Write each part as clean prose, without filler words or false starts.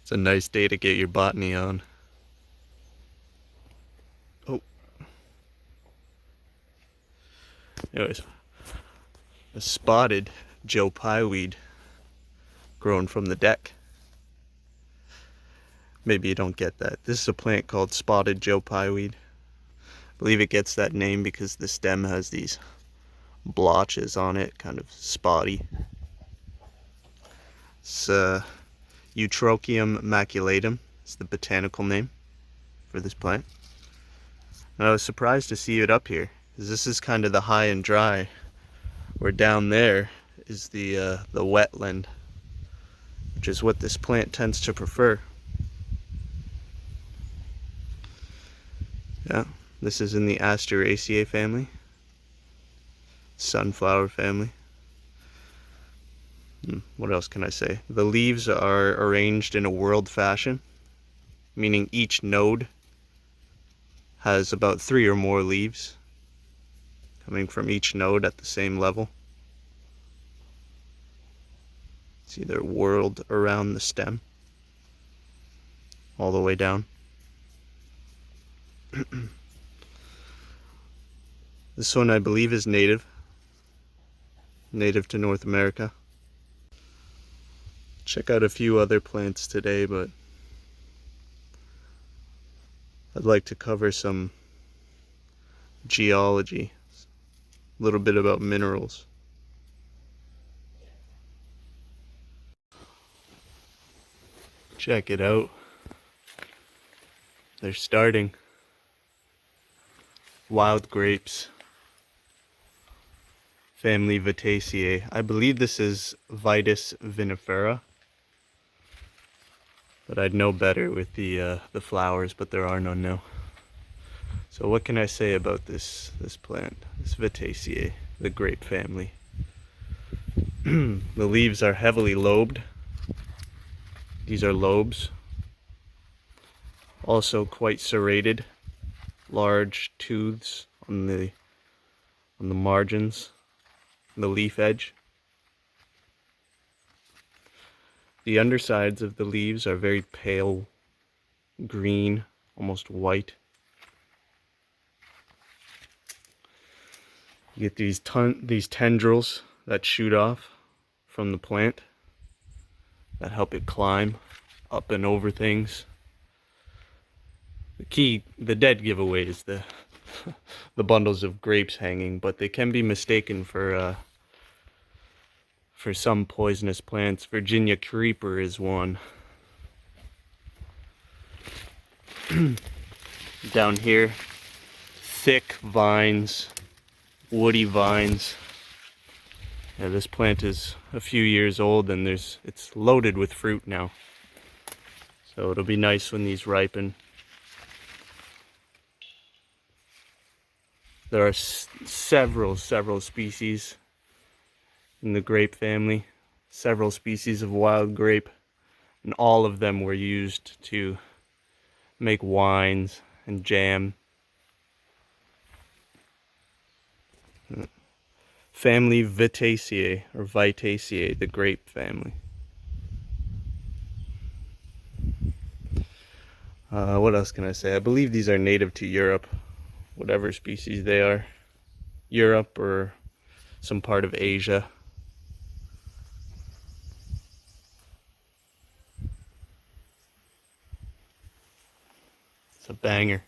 It's a nice day to get your botany on. Oh. Anyways, a spotted Joe Pye weed grown from the deck. Maybe you don't get that. This is a plant called spotted Joe Pye weed. I believe it gets that name because the stem has these blotches on it, kind of spotty. It's Eutrochium maculatum. It's the botanical name for this plant. And I was surprised to see it up here, because this is kind of the high and dry, where down there is the wetland, which is what this plant tends to prefer. Yeah, this is in the Asteraceae family, sunflower family. What else can I say? The leaves are arranged in a whorled fashion, meaning each node has about 3 or more leaves coming from each node at the same level. See, they're whorled around the stem all the way down. This one I believe is native to North America. Check out a few other plants today, but I'd like to cover some geology, a little bit about minerals. Check it out. They're starting. Wild grapes. Family Vitaceae. I believe this is Vitis vinifera, but I'd know better with the flowers, but there are none now. So what can I say about this plant, this Vitaceae, the grape family? The leaves are heavily lobed. These are lobes. Also quite serrated, large tooths on the margins, the leaf edge. The undersides of the leaves are very pale green, almost white. You get these tendrils that shoot off from the plant that help it climb up and over things. The dead giveaway is the bundles of grapes hanging, but they can be mistaken for some poisonous plants. Virginia creeper is one. Down here, thick vines, woody vines. Yeah, this plant is a few years old and it's loaded with fruit now. So it'll be nice when these ripen. There are several species in the grape family, several species of wild grape, and all of them were used to make wines and jam. Family Vitaceae, or Vitaceae, the grape family. What else can I say? I believe these are native to Europe, whatever species they are. Europe or some part of Asia. It's a banger.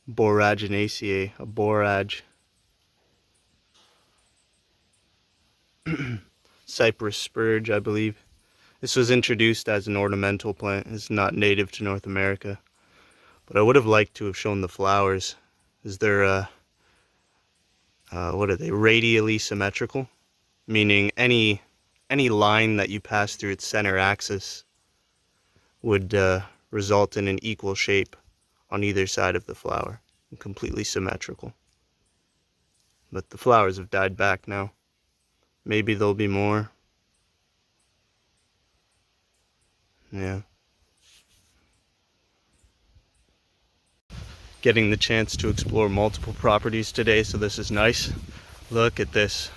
Boraginaceae, a borage. Cypress spurge, I believe. This was introduced as an ornamental plant. It's not native to North America. But I would have liked to have shown the flowers. Is there what are they? Radially symmetrical, meaning any line that you pass through its center axis would result in an equal shape on either side of the flower, and completely symmetrical. But the flowers have died back now. Maybe there'll be more. Yeah. Getting the chance to explore multiple properties today, so this is nice. Look at this.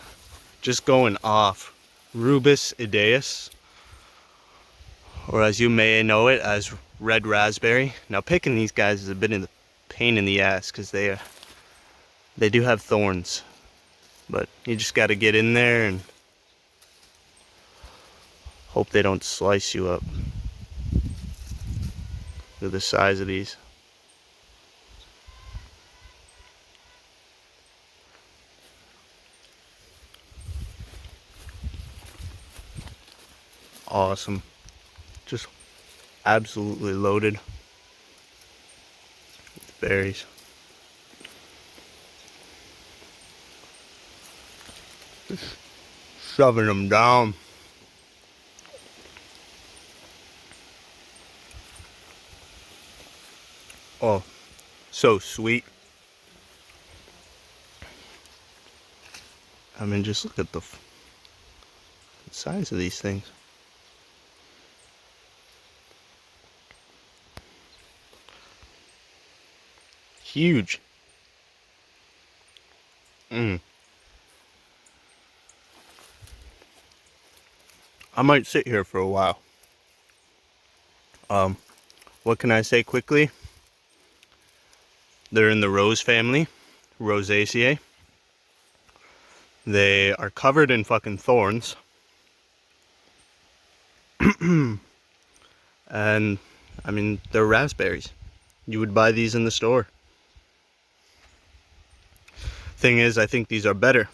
just going off. Rubus idaeus, or as you may know it as red raspberry. Now picking these guys is a bit of a pain in the ass because they do have thorns, but you just got to get in there and hope they don't slice you up. Look at the size of these. Awesome. Just absolutely loaded with berries. Just shoving them down. Oh, so sweet. I mean, just look at the size of these things. Huge. I might sit here for a while. What can I say quickly? They're in the rose family, Rosaceae. They are covered in fucking thorns. And, I mean, they're raspberries. You would buy these in the store. Thing is, I think these are better.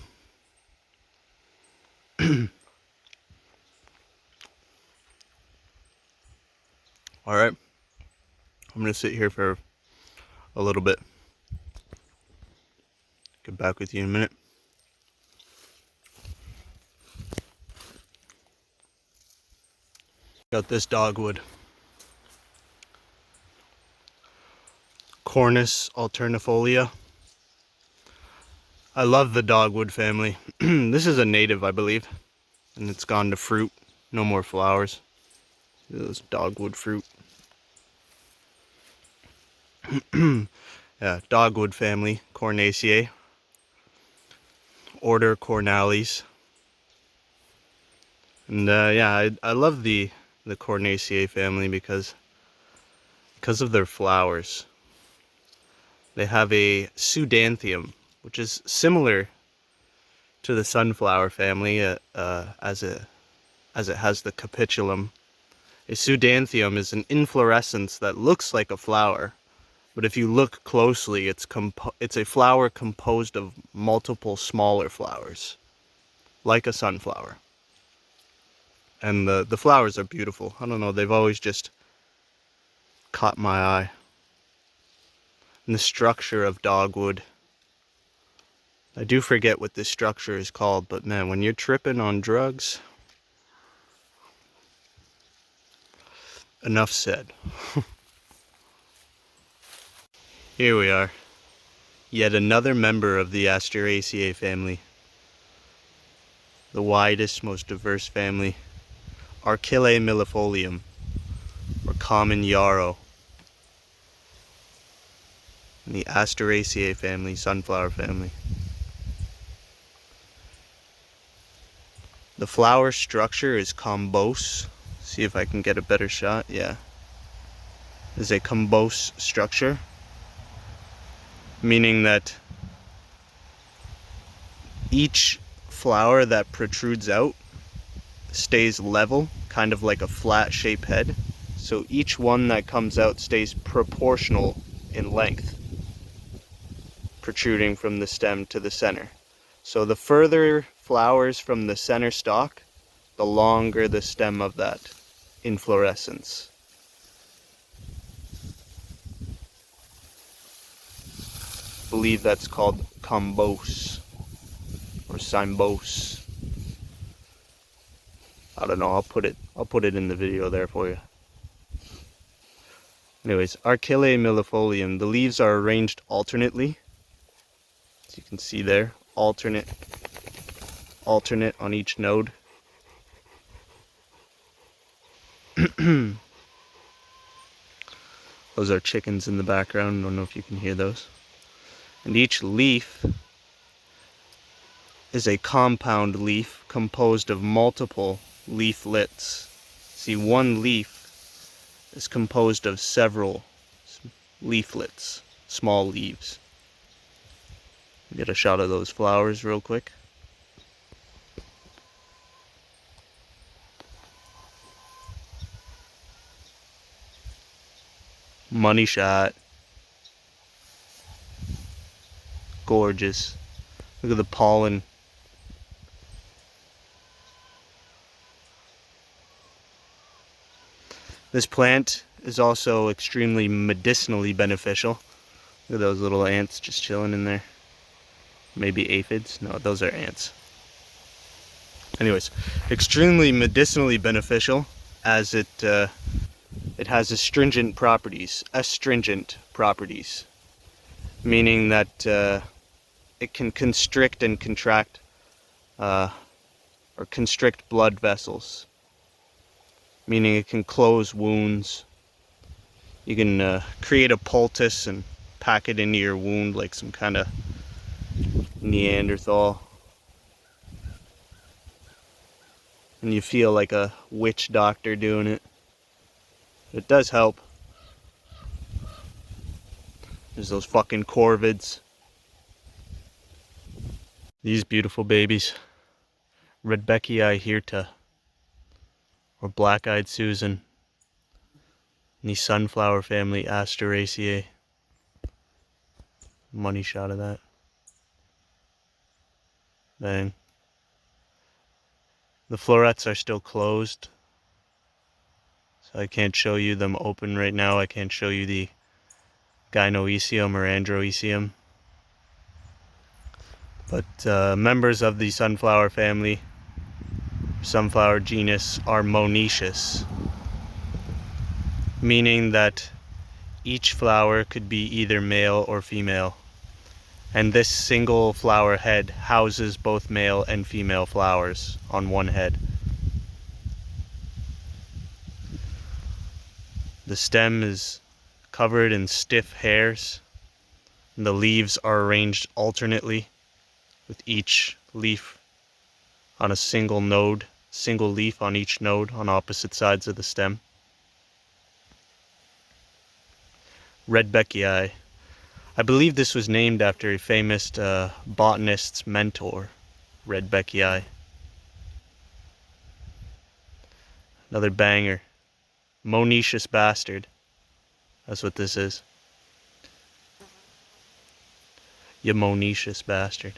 Alright. I'm gonna sit here for a little bit. Get back with you in a minute. Got this dogwood. Cornus alternifolia. I love the dogwood family. This is a native, I believe. And it's gone to fruit. No more flowers. Those dogwood fruit. Yeah, dogwood family, Cornaceae. Order Cornales. And yeah, I love the Cornaceae family because of their flowers. They have a pseudanthium, which is similar to the sunflower family, as it has the capitulum. A pseudanthium is an inflorescence that looks like a flower, but if you look closely, it's a flower composed of multiple smaller flowers, like a sunflower. And the flowers are beautiful. I don't know, they've always just caught my eye. And the structure of dogwood. I do forget what this structure is called, but man, when you're tripping on drugs, enough said. Here we are. Yet another member of the Asteraceae family. The widest, most diverse family. Archille millefolium, or common yarrow. In the Asteraceae family, sunflower family. The flower structure is combose. See if I can get a better shot. Yeah. Is a combose structure, meaning that each flower that protrudes out stays level, kind of like a flat shaped head. So each one that comes out stays proportional in length, protruding from the stem to the center. So the further flowers from the center stalk, the longer the stem of that inflorescence. I believe that's called combose or symbose. I don't know, I'll put it in the video there for you. Anyways, Archille millefolium. The leaves are arranged alternately. As you can see there, alternate on each node. Those are chickens in the background. I don't know if you can hear those. And each leaf is a compound leaf composed of multiple leaflets. See, one leaf is composed of several leaflets, small leaves. Get a shot of those flowers real quick. Money shot. Gorgeous. Look at the pollen. This plant is also extremely medicinally beneficial. Look at those little ants just chilling in there. Maybe aphids? No, those are ants. Anyways, extremely medicinally beneficial as it has astringent properties. Meaning that it can constrict and contract or constrict blood vessels. Meaning it can close wounds. You can create a poultice and pack it into your wound like some kind of Neanderthal. And you feel like a witch doctor doing it. It does help. There's those fucking corvids. These beautiful babies. Rudbeckiae hirta. Or black-eyed Susan. And the sunflower family Asteraceae. Money shot of that. Bang. The florets are still closed. So I can't show you them open right now. I can't show you the gynoecium or androecium. But members of the sunflower family, sunflower genus, are monoecious. Meaning that each flower could be either male or female. And this single flower head houses both male and female flowers on one head. The stem is covered in stiff hairs, and the leaves are arranged alternately, with each leaf on a single node, single leaf on each node on opposite sides of the stem. Rudbeckiae. I believe this was named after a famous botanist's mentor, Rudbeckiae. Another banger. Monoecious bastard. That's what this is. You monoecious bastard.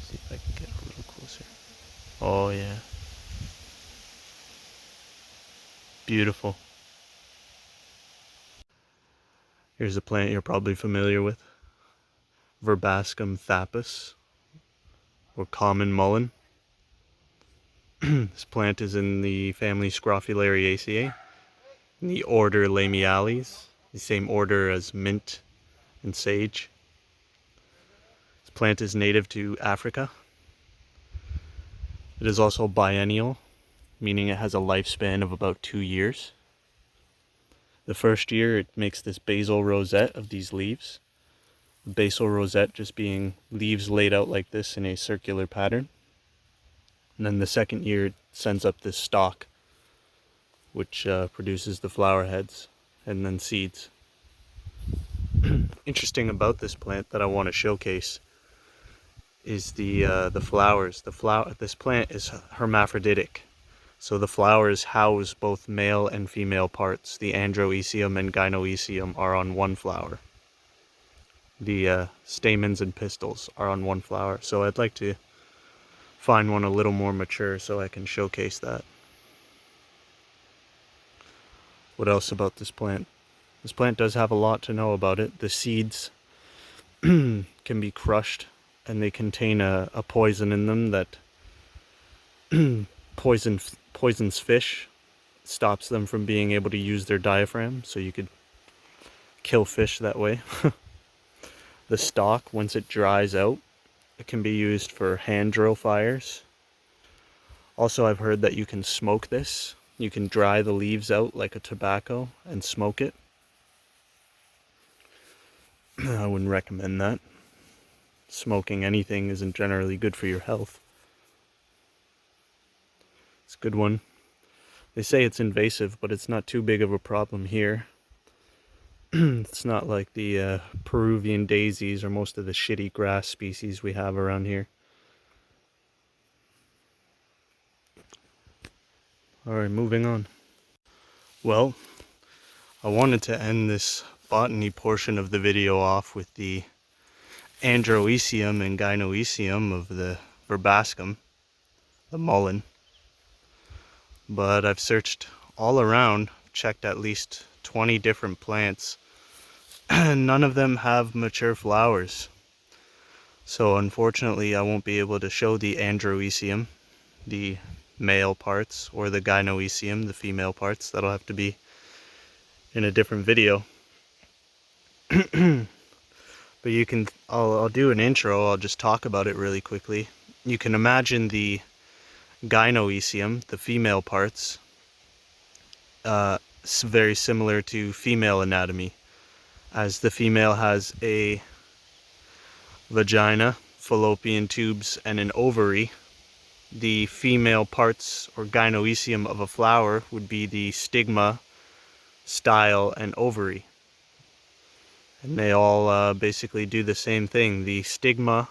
See if I can get a little closer. Oh yeah. Beautiful. Here's a plant you're probably familiar with. Verbascum thapus, or common mullein. This plant is in the family Scrophulariaceae, in the order Lamiales, the same order as mint and sage. This plant is native to Africa. It is also biennial, meaning it has a lifespan of about 2 years. The first year it makes this basal rosette of these leaves. The basal rosette just being leaves laid out like this in a circular pattern. And then the second year it sends up this stalk, which produces the flower heads and then seeds. Interesting about this plant that I want to showcase is the flowers. This plant is hermaphroditic, so the flowers house both male and female parts. The androecium and gynoecium are on one flower. The stamens and pistils are on one flower. So I'd like to find one a little more mature so I can showcase that. What else about this plant? This plant does have a lot to know about it. The seeds can be crushed, and they contain a poison in them that poisons fish, stops them from being able to use their diaphragm, so you could kill fish that way. The stalk, once it dries out, it can be used for hand drill fires. Also, I've heard that you can smoke this. You can dry the leaves out like a tobacco and smoke it. I wouldn't recommend that. Smoking anything isn't generally good for your health. It's a good one. They say it's invasive, but it's not too big of a problem here. It's not like the Peruvian daisies or most of the shitty grass species we have around here. Alright, moving on. Well, I wanted to end this botany portion of the video off with the androecium and gynoecium of the verbascum, the mullein. But I've searched all around, checked at least 20 different plants, and none of them have mature flowers. So unfortunately I won't be able to show the androecium, the male parts, or the gynoecium, the female parts. That'll have to be in a different video. But you can, I'll do an intro, I'll just talk about it really quickly. You can imagine the gynoecium, the female parts, very similar to female anatomy, as the female has a vagina, fallopian tubes, and an ovary. The female parts or gynoecium of a flower would be the stigma, style, and ovary. And they all basically do the same thing. The stigma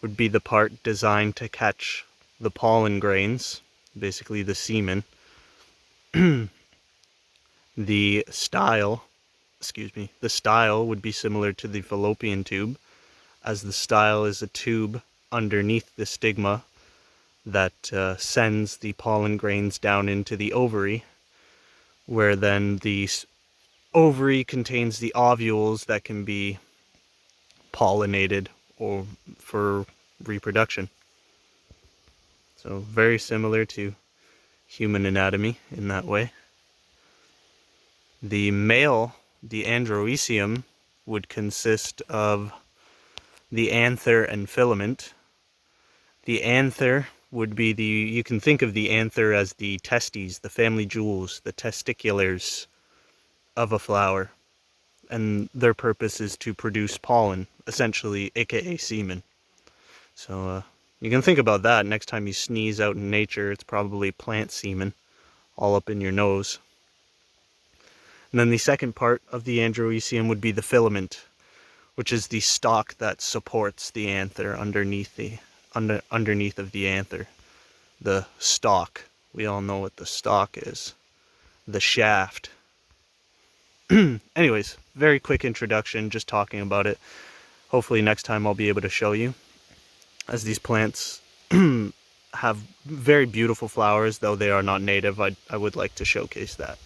would be the part designed to catch the pollen grains, basically the semen. The style would be similar to the fallopian tube, as the style is a tube underneath the stigma that sends the pollen grains down into the ovary, where then the ovary contains the ovules that can be pollinated or for reproduction. So very similar to human anatomy in that way. The male, the androecium, would consist of the anther and filament. The anther would be you can think of the anther as the testes, the family jewels, the testiculars of a flower. And their purpose is to produce pollen, essentially, aka semen. So you can think about that next time you sneeze out in nature. It's probably plant semen all up in your nose. And then the second part of the androecium would be the filament, which is the stalk that supports the anther underneath of the anther. The stalk. We all know what the stalk is. The shaft. Anyways, very quick introduction, just talking about it. Hopefully next time I'll be able to show you, as these plants have very beautiful flowers, though they are not native. I would like to showcase that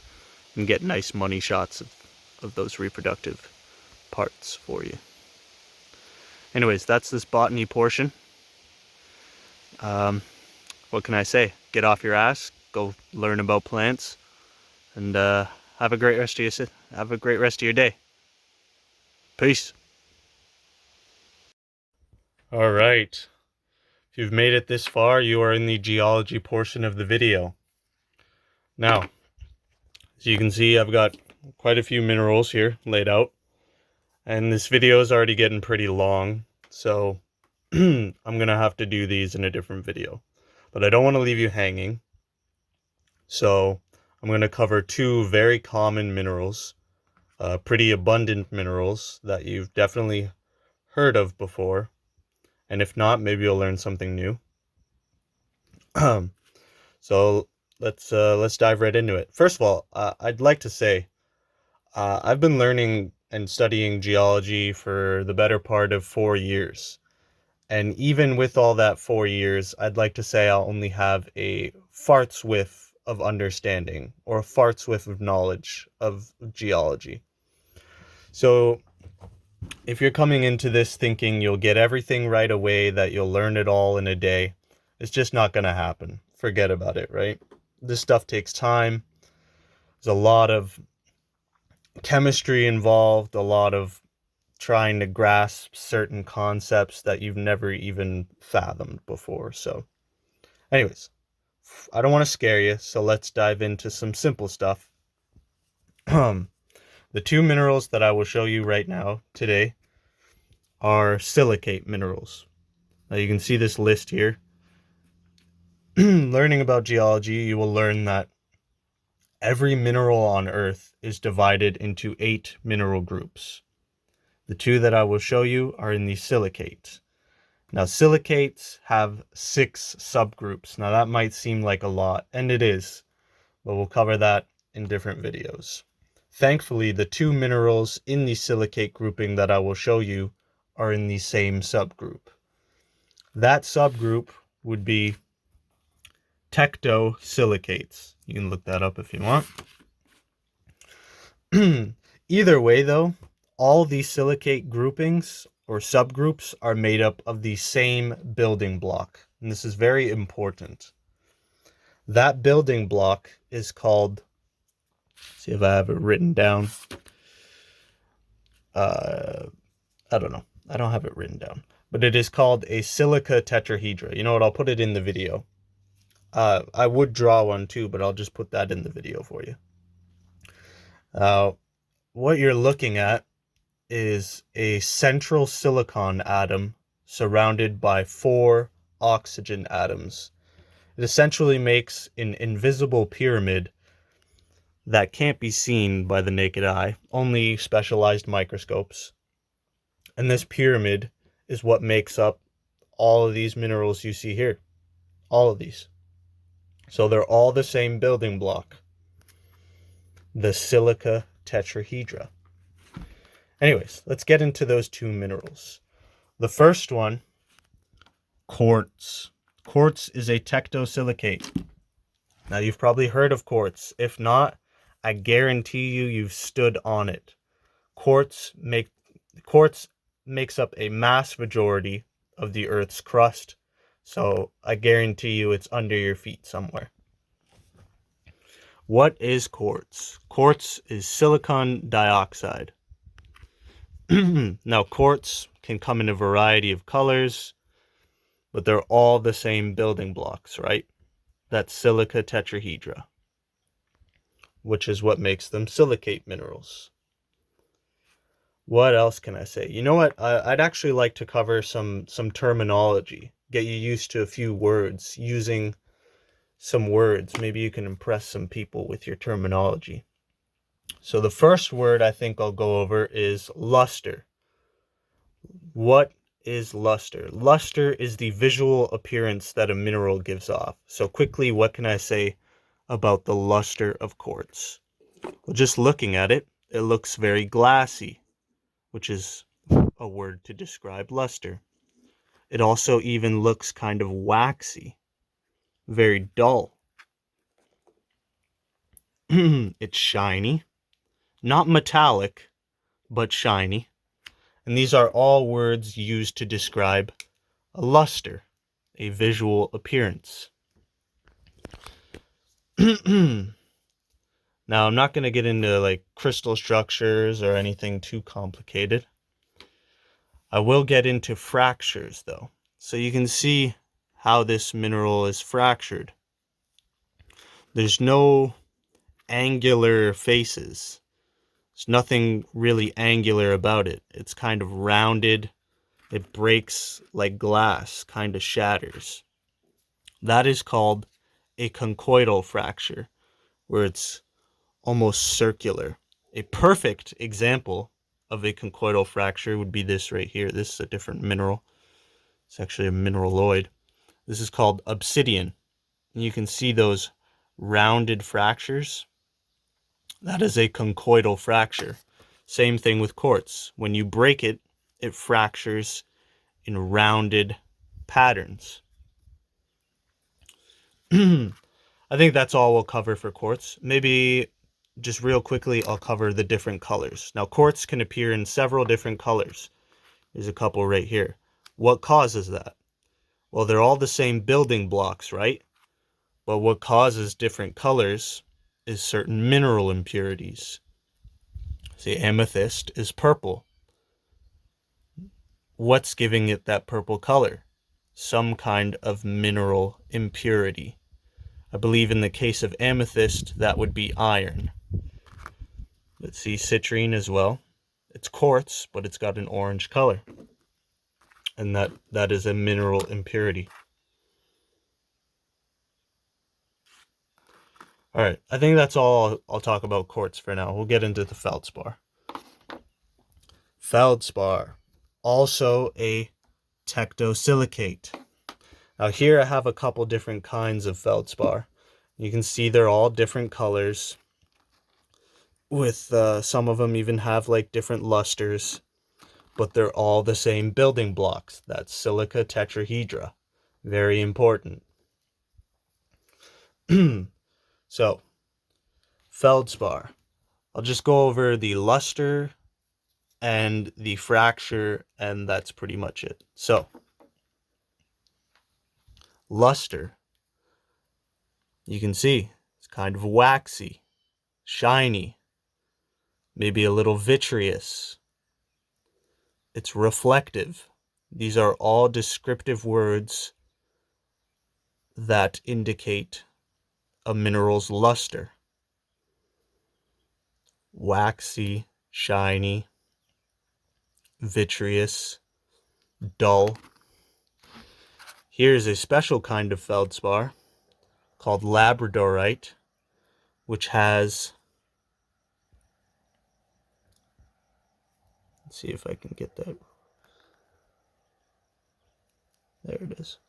and get nice money shots of those reproductive parts for you. Anyways, that's this botany portion. What can I say? Get off your ass, go learn about plants, and have a great rest of your day. Peace. All right. If you've made it this far, you are in the geology portion of the video. Now, as you can see, I've got quite a few minerals here laid out, and this video is already getting pretty long, so I'm gonna have to do these in a different video. But I don't want to leave you hanging, so I'm going to cover two very common minerals, pretty abundant minerals that you've definitely heard of before, and if not, maybe you'll learn something new. So let's dive right into it. First of all, I'd like to say I've been learning and studying geology for the better part of 4 years. And even with all that 4 years, I'd like to say I'll only have a fart's width of understanding, or a fart's width of knowledge of geology. So if you're coming into this thinking you'll get everything right away, that you'll learn it all in a day, it's just not going to happen. Forget about it, right? This stuff takes time. There's a lot of chemistry involved, a lot of trying to grasp certain concepts that you've never even fathomed before. So anyways, I don't want to scare you, so let's dive into some simple stuff. The two minerals that I will show you right now today are silicate minerals. Now you can see this list here. Learning about geology, you will learn that every mineral on Earth is divided into 8 mineral groups. The two that I will show you are in the silicates. Now silicates have 6 subgroups. Now that might seem like a lot, and it is, but we'll cover that in different videos. Thankfully, the two minerals in the silicate grouping that I will show you are in the same subgroup. That subgroup would be tectosilicates. You can look that up if you want. Either way though, all these silicate groupings or subgroups are made up of the same building block. And this is very important. That building block is called, see if I have it written down. I don't know. I don't have it written down. But it is called a silica tetrahedra. You know what? I'll put it in the video. I would draw one too, but I'll just put that in the video for you. What you're looking at is a central silicon atom surrounded by 4 oxygen atoms. It essentially makes an invisible pyramid that can't be seen by the naked eye, only specialized microscopes. And this pyramid is what makes up all of these minerals you see here. All of these. So they're all the same building block. The silica tetrahedra. Anyways, let's get into those two minerals. The first one, quartz. Quartz is a tectosilicate. Now you've probably heard of quartz. If not, I guarantee you've stood on it. Quartz makes up a mass majority of the Earth's crust, so I guarantee you it's under your feet somewhere. What is quartz? Quartz is silicon dioxide. Now quartz can come in a variety of colors, but they're all the same building blocks, right? That's silica tetrahedra, which is what makes them silicate minerals. What else can I say? You know what? I'd actually like to cover some terminology. Get you used to a few words. Using some words. Maybe you can impress some people with your terminology. So the first word I think I'll go over is luster. What is luster? Luster is the visual appearance that a mineral gives off. So quickly, what can I say about the luster of quartz? Well, just looking at it, it looks very glassy, which is a word to describe luster. It also even looks kind of waxy, very dull. It's shiny, not metallic, but shiny. And these are all words used to describe a luster, a visual appearance. Now, I'm not going to get into like crystal structures or anything too complicated. I will get into fractures though. So you can see how this mineral is fractured. There's no angular faces. There's nothing really angular about it. It's kind of rounded. It breaks like glass, kind of shatters. That is called a conchoidal fracture, where it's almost circular. A perfect example of a conchoidal fracture would be this right here. This is a different mineral. It's actually a mineraloid. This is called obsidian. And you can see those rounded fractures. That is a conchoidal fracture. Same thing with quartz. When you break it, it fractures in rounded patterns. I think that's all we'll cover for quartz. Maybe just real quickly, I'll cover the different colors. Now, quartz can appear in several different colors. There's a couple right here. What causes that? Well, they're all the same building blocks, right? But what causes different colors is certain mineral impurities. See, amethyst is purple. What's giving it that purple color? Some kind of mineral impurity. I believe in the case of amethyst, that would be iron. Let's see, citrine as well. It's quartz, but it's got an orange color. And that is a mineral impurity. All right, I think that's all I'll talk about quartz for now. We'll get into the feldspar. Feldspar, also a tectosilicate. Now here I have a couple different kinds of feldspar. You can see they're all different colors, with some of them even have like different lusters, but they're all the same building blocks. That's silica tetrahedra. Very important. So, feldspar. I'll just go over the luster and the fracture, and that's pretty much it. So, luster. You can see it's kind of waxy, shiny, maybe a little vitreous. It's reflective. These are all descriptive words that indicate a mineral's luster. Waxy, shiny, vitreous, dull. Here's a special kind of feldspar called labradorite, which has, let's see if I can get that. There it is.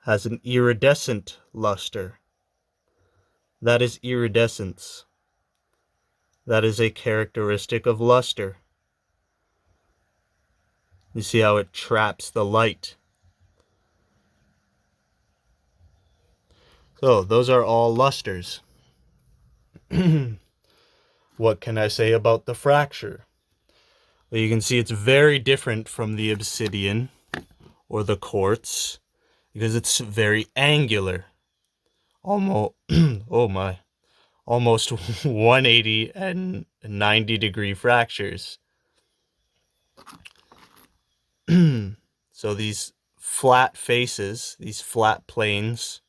Has an iridescent luster. That is iridescence. That is a characteristic of luster. You see how it traps the light. So those are all lusters. What can I say about the fracture? Well, you can see it's very different from the obsidian or the quartz because it's very angular. Almost, oh my, almost 180 and 90 degree fractures. So these flat faces, these flat planes,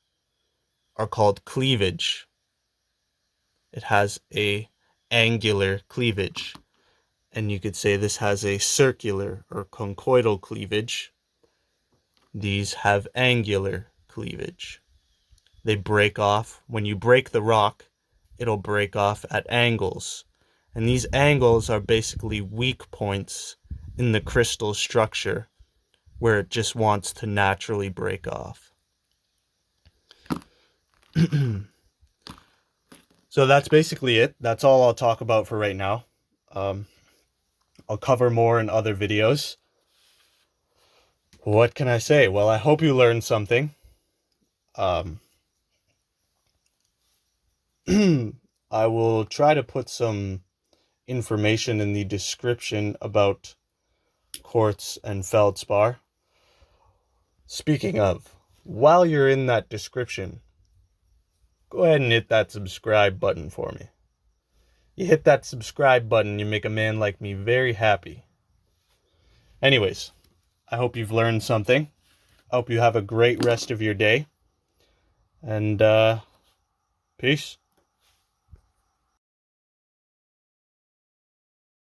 are called cleavage. It has a angular cleavage. And you could say this has a circular or conchoidal cleavage. These have angular cleavage. They break off. When you break the rock, it'll break off at angles. And these angles are basically weak points in the crystal structure where it just wants to naturally break off. So that's basically it. That's all I'll talk about for right now. I'll cover more in other videos. What can I say? Well, I hope you learned something. I will try to put some information in the description about quartz and feldspar. Speaking of, while you're in that description, go ahead and hit that subscribe button for me. You hit that subscribe button, you make a man like me very happy. Anyways, I hope you've learned something. I hope you have a great rest of your day. And, peace.